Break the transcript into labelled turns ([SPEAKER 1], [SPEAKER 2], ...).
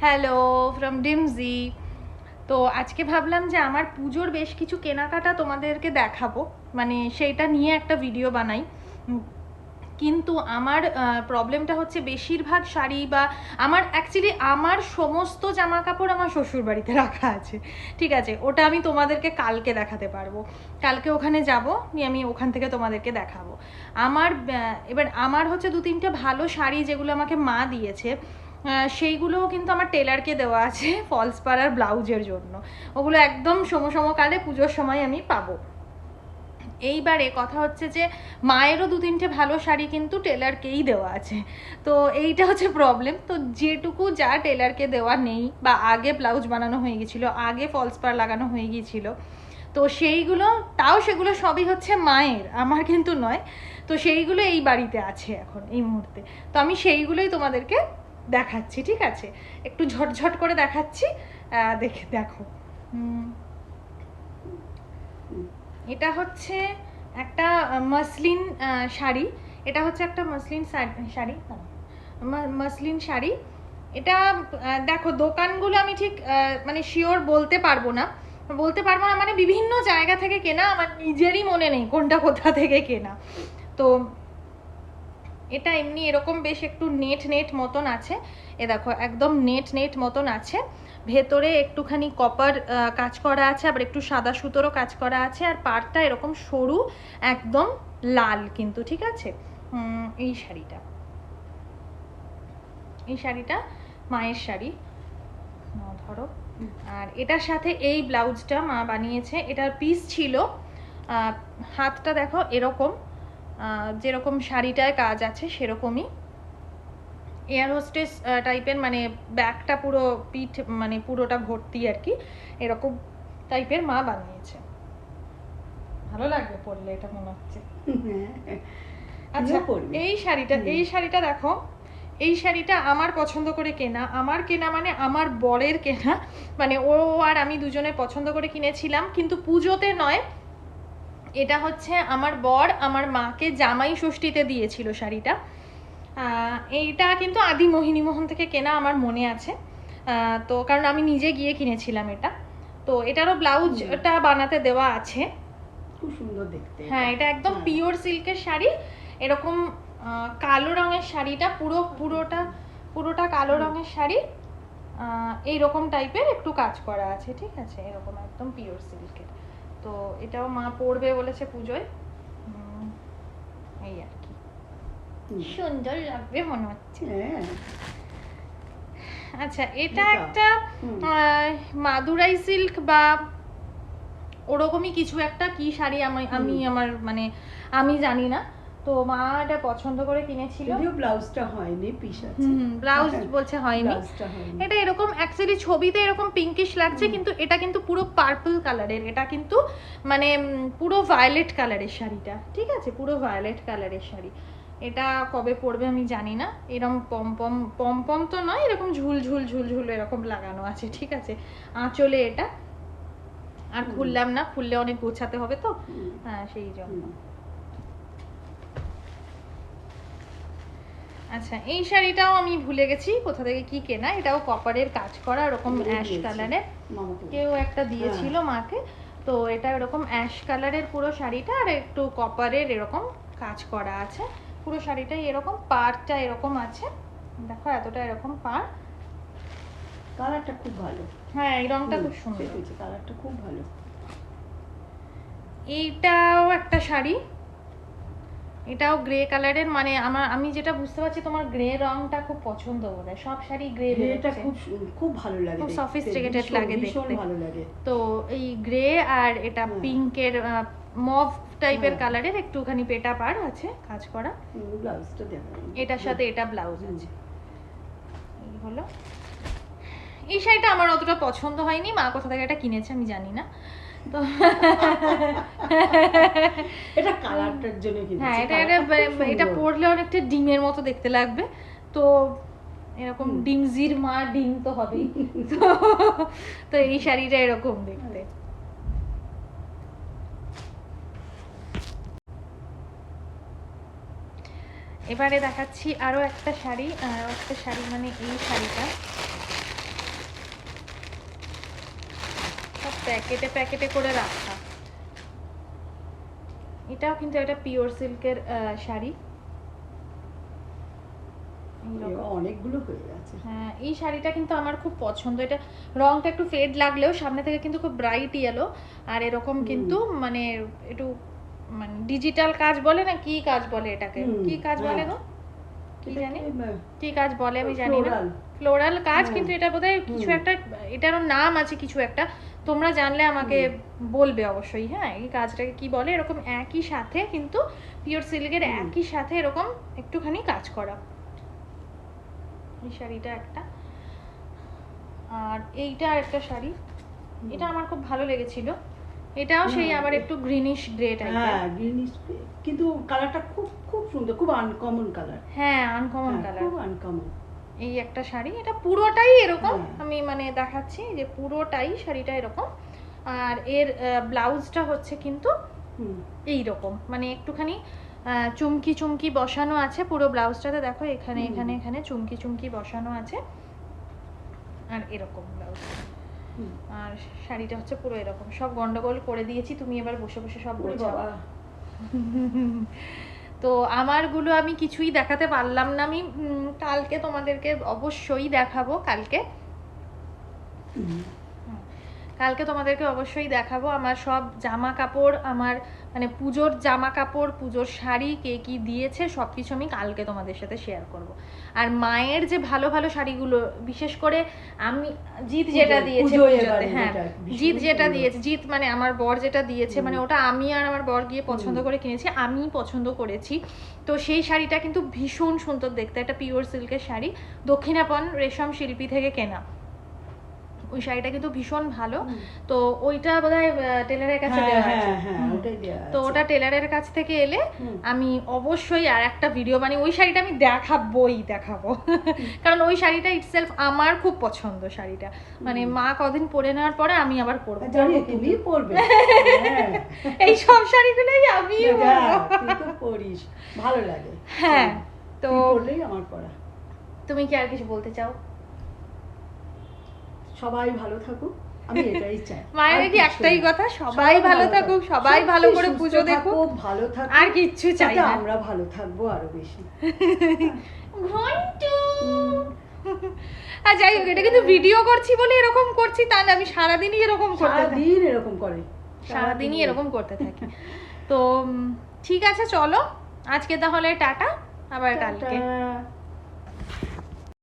[SPEAKER 1] Hello from ডিমজি। তো আজকে ভাবলাম যে আমার পুজোর বেশ কিছু কেনাকাটা তোমাদেরকে দেখাবো, মানে সেইটা নিয়ে একটা ভিডিও বানাই। কিন্তু আমার প্রবলেমটা হচ্ছে বেশিরভাগ শাড়ি বা আমার সমস্ত জামা কাপড় আমার শ্বশুর বাড়িতে রাখা আছে, ঠিক আছে? ওটা আমি তোমাদেরকে কালকে দেখাতে পারবো। কালকে ওখানে যাব, নিয়ে আমি ওখান থেকে তোমাদেরকে দেখাবো। এবার আমার হচ্ছে 2-3টে ভালো শাড়ি যেগুলো আমাকে মা দিয়েছে, সেইগুলোও কিন্তু আমার টেলারকে দেওয়া আছে ফলস পাড়ার ব্লাউজের জন্য। ওগুলো একদম সমকালে পুজোর সময় আমি পাবো। এইবারে কথা হচ্ছে যে মায়েরও 2-3টে ভালো শাড়ি কিন্তু টেলারকেই দেওয়া আছে। তো এইটা হচ্ছে প্রবলেম। তো যেটুকু যা টেলারকে দেওয়া নেই, বা আগে ব্লাউজ বানানো হয়ে গিয়েছিলো, আগে ফলস পাড় লাগানো হয়ে গিয়েছিলো, তো সেইগুলো সেগুলো সবই হচ্ছে মায়ের, আমার কিন্তু নয়। তো সেইগুলো এই বাড়িতে আছে এখন এই মুহূর্তে। তো আমি সেইগুলোই তোমাদেরকে দেখাচ্ছি, ঠিক আছে? একটু ঝটঝট করে দেখাচ্ছি, দেখো। এটা হচ্ছে একটা মসলিন শাড়ি। এটা হচ্ছে একটা মসলিন শাড়ি, মসলিন শাড়ি। এটা দেখো, দোকানগুলো আমি ঠিক মানে শিওর বলতে পারবো না মানে বিভিন্ন জায়গা থেকে কেনা, আমার নিজেরই মনে নেই কোনটা কোথা থেকে কেনা। তো এটা এমনি এরকম বেশ একটু নেট মতন আছে। এ দেখো, একদম নেট মতন আছে। ভেতরে একটুখানি কপার কাজ করা আছে, আবার একটু সাদা সুতোরও কাজ করা আছে, আর পাড়টা এরকম সরু, একদম লাল কিন্তু, ঠিক আছে? এই শাড়িটা মায়ের শাড়ি, ধরো। আর এটার সাথে এই ব্লাউজটা মা বানিয়েছে। এটার পিস ছিল, হাতটা দেখো এরকম, যেরকম শাড়িটায় কাজ আছে সেরকমই এয়ার হোস্টেস টাইপের, মানে ব্যাকটা পুরো পিঠ মানে পুরোটা ভর্তি আর কি, এরকম টাইপের মা বানিয়েছে। ভালো লাগবে পরলে, এটা মনে হচ্ছে। আচ্ছা, এই শাড়িটা দেখো, এই শাড়িটা আমার পছন্দ করে কেনা, মানে আমার বরের কেনা, মানে ও আর আমি দুজনে পছন্দ করে কিনেছিলাম, কিন্তু পুজোতে নয়। এটা হচ্ছে আমার বর আমার মাকে জামাই ষষ্ঠীতে দিয়েছিল শাড়িটা। এইটা কিন্তু আদি মোহিনীমোহন থেকে কেনা, আমার মনে আছে। তো কারণ আমি নিজে গিয়ে কিনেছিলাম এটা। তো এটারও ব্লাউজটা বানাতে দেওয়া আছে।
[SPEAKER 2] খুব সুন্দর দেখতে।
[SPEAKER 1] হ্যাঁ, এটা একদম পিওর সিল্কের শাড়ি। এরকম কালো রঙের শাড়িটা, পুরোটা কালো রঙের শাড়ি। এইরকম টাইপের একটু কাজ করা আছে, ঠিক আছে? এরকম একদম পিওর সিল্কের। তো এটাও মা পরবে বলেছে পুজোয়। এই আর কি, সুন্দর লাগবে মনে হচ্ছে। আচ্ছা, এটা একটা মাদুরাই সিল্ক বা ওরকমই কিছু একটা, কি শাড়ি আমি আমার মানে আমি জানি না। তো মা এটা পছন্দ করে কিনেছিল।
[SPEAKER 2] যদিও ব্লাউজটা হয়নি, পিস আছে।
[SPEAKER 1] ব্লাউজ বলছে হয়নি। এটা এরকম অ্যাকচুয়ালি ছবিতে এরকম পিঙ্কিশ লাগছে, কিন্তু এটা কিন্তু পুরো পার্পল কালারের। এটা কিন্তু মানে পুরো ভায়োলেট কালারের শাড়িটা, ঠিক আছে? পুরো ভায়োলেট কালারের শাড়ি। এটা কবে পরবে আমি জানি না। এরকম পম তো নয়, এরকম ঝুল এরকম লাগানো আছে, ঠিক আছে? আঁচলে এটা আর খুললাম না, খুললে অনেক গোছাতে হবে তো, হ্যাঁ, সেই জন্য। আচ্ছা, এই শাড়িটাও আমি ভুলে গেছি কোথা থেকে কি কেনা। এটাও কপারের কাজ করা, এরকম অ্যাশ কালারের, কেউ একটা দিয়েছিল মাকে। তো এটা এরকম অ্যাশ কালারের পুরো শাড়িটা, আর একটু কপারের এরকম কাজ করা আছে। পুরো শাড়িটাই এরকম, পাড়টা এরকম আছে, দেখো এতটা এরকম পাড়।
[SPEAKER 2] কালারটা খুব ভালো।
[SPEAKER 1] হ্যাঁ, এই রংটা খুব সুন্দর,
[SPEAKER 2] কালারটা খুব ভালো।
[SPEAKER 1] এইটাও একটা শাড়ি, এটাও গ্রে কালারের। মানে আমি যেটা বুঝতে পারছি, তোমার গ্রে রংটা খুব পছন্দ বোধহয়। সব শাড়ি গ্রে,
[SPEAKER 2] এটা খুব ভালো লাগে,
[SPEAKER 1] খুব সফিস্টিকেটেড লাগে দেখতে।
[SPEAKER 2] ভীষণ ভালো লাগে।
[SPEAKER 1] তো এই গ্রে আর এটা পিঙ্কের মভ টাইপের কালারের, একটুখানি পেটা পাড় আছে কাজ করা।
[SPEAKER 2] ব্লাউজটা দেখো,
[SPEAKER 1] এটার সাথে এটা ব্লাউজ আছে। এই হলো। এই শাড়িটা আমার অতটা পছন্দ হয়নি, মা কোথা থেকে এটা কিনেছে আমি জানি না। তো
[SPEAKER 2] এটা কালারটার জন্য কিনেছি।
[SPEAKER 1] হ্যাঁ, এটা পরলে অনেকটা ডিমের মতো দেখতে লাগবে। তো এরকম ডিমজির মা, ডিম তো হবেই। তো এই শাড়িটা এরকম দেখতে। এবারে দেখাচ্ছি আরো একটা শাড়ি, মানে এই শাড়িটা। প্যাকেটে প্যাকেটে করে রাখা। এটাও কিন্তু একটা পিওর সিল্কের শাড়ি।
[SPEAKER 2] অনেকগুলো হয়ে গেছে।
[SPEAKER 1] হ্যাঁ, এই শাড়িটা কিন্তু আমার খুব পছন্দ। এটা রংটা একটু ফেড লাগলেও সামনে থেকে কিন্তু খুব ব্রাইট ইয়েলো, আর এরকম কিন্তু মানে একটু মানে ডিজিটাল কাজ বলে না, কি কাজ বলে এটাকে, কি কাজ বলে গো, কি জানি কি কাজ বলে আমি জানি না, ফ্লোরাল কাজ। কিন্তু এটা বোধহয় কিছু একটা, এটারও নাম আছে কিছু একটা, তোমরা জানলে আমাকে বলবে অবশ্যই। হ্যাঁ, এই কাজটাকে কি বলে, এরকম একই সাথে কিন্তু পিওর সিল্কের একই সাথে এরকম একটুখানি কাজ করা। এই শাড়িটা একটা, আর এইটা একটা শাড়ি, এটা আমার খুব ভালো লেগেছিল। এটাও সেই আবার একটু গ্রিনিশ গ্রে টাইপের।
[SPEAKER 2] হ্যাঁ, গ্রিনিশ গ্রে, কিন্তু কালারটা খুব খুব সুন্দর, খুব আনকমন কালার।
[SPEAKER 1] হ্যাঁ, আনকমন কালার,
[SPEAKER 2] খুব আনকমন।
[SPEAKER 1] এই একটা শাড়ি, এটা পুরোটাই এরকম। আমি মানে দেখাচ্ছি যে পুরোটাই শাড়িটা এরকম, আর এর ব্লাউজটা হচ্ছে কিন্তু এই রকম, মানে একটুখানি চুমকি চুমকি বসানো আছে পুরো ব্লাউজটাতে। দেখো এখানে এখানে এখানে চুমকি চুমকি বসানো আছে, আর এরকম ব্লাউজ। আর শাড়িটা হচ্ছে পুরো এরকম। সব গন্ডগোল করে দিয়েছি, তুমি এবার বসে বসে সব বোঝাও। তো আমারগুলো আমি কিছুই দেখাতে পারলাম না। আমি কালকে তোমাদেরকে অবশ্যই দেখাবো, কালকে তোমাদেরকে অবশ্যই দেখাবো আমার সব জামা কাপড়, আমার মানে পুজোর জামা কাপড়, পুজোর শাড়ি কে কি দিয়েছে সব কিছু আমি কালকে তোমাদের সাথে শেয়ার করব। আর মায়ের যে ভালো ভালো শাড়িগুলো, বিশেষ করে আমি জিৎ যেটা দিয়েছে পুজোতে, হ্যাঁ জিৎ যেটা দিয়েছে, জিৎ মানে আমার বর যেটা দিয়েছে, মানে ওটা আমি আর আমার বর গিয়ে পছন্দ করে কিনেছি, আমি পছন্দ করেছি। তো সেই শাড়িটা কিন্তু ভীষণ সুন্দর দেখতে, একটা পিওর সিল্কের শাড়ি, দক্ষিণাপন রেশম শিল্পী থেকে কেনা। ওই শাড়িটা কিন্তু ভীষণ ভালো। তো ওইটা বোধহয় টেলারের কাছে দেওয়া আছে, তো ওটা টেলারের কাছ থেকে এলে আমি অবশ্যই আর একটা ভিডিও বানিয়ে ওই শাড়িটা আমি দেখাবো কারণ ওই শাড়িটা ইটসেলফ আমার খুব পছন্দ শাড়িটা, মানে মা কদিন পরে নেওয়ার পরে আমি আবার পরবো।
[SPEAKER 2] তুমি পরবে
[SPEAKER 1] এই সব শাড়িগুলোই আমি
[SPEAKER 2] পরিস, ভালো লাগে।
[SPEAKER 1] হ্যাঁ, তো
[SPEAKER 2] পরলেই আমার পরা।
[SPEAKER 1] তুমি কি আর কিছু বলতে চাও?
[SPEAKER 2] সবাই ভালো থাকুক, আমি এটাই চাই।
[SPEAKER 1] মায়ের কি একটাই কথা, সবাই ভালো থাকুক, সবাই ভালো করে পুজো দেখুক,
[SPEAKER 2] ভালো থাকুক,
[SPEAKER 1] আর কিচ্ছু চাই না।
[SPEAKER 2] আমরা ভালো থাকবো আরো বেশি।
[SPEAKER 1] ঘন্টু আর যাই হোক, এটা কিন্তু ভিডিও করছি বলে এরকম করছি, তা না আমি সারাদিনই এরকম করতে থাকি,
[SPEAKER 2] সারাদিন এরকম করে,
[SPEAKER 1] সারাদিনই এরকম করতে থাকি। তো ঠিক আছে, চলো আজকে তাহলে টাটা, আবার কালকে।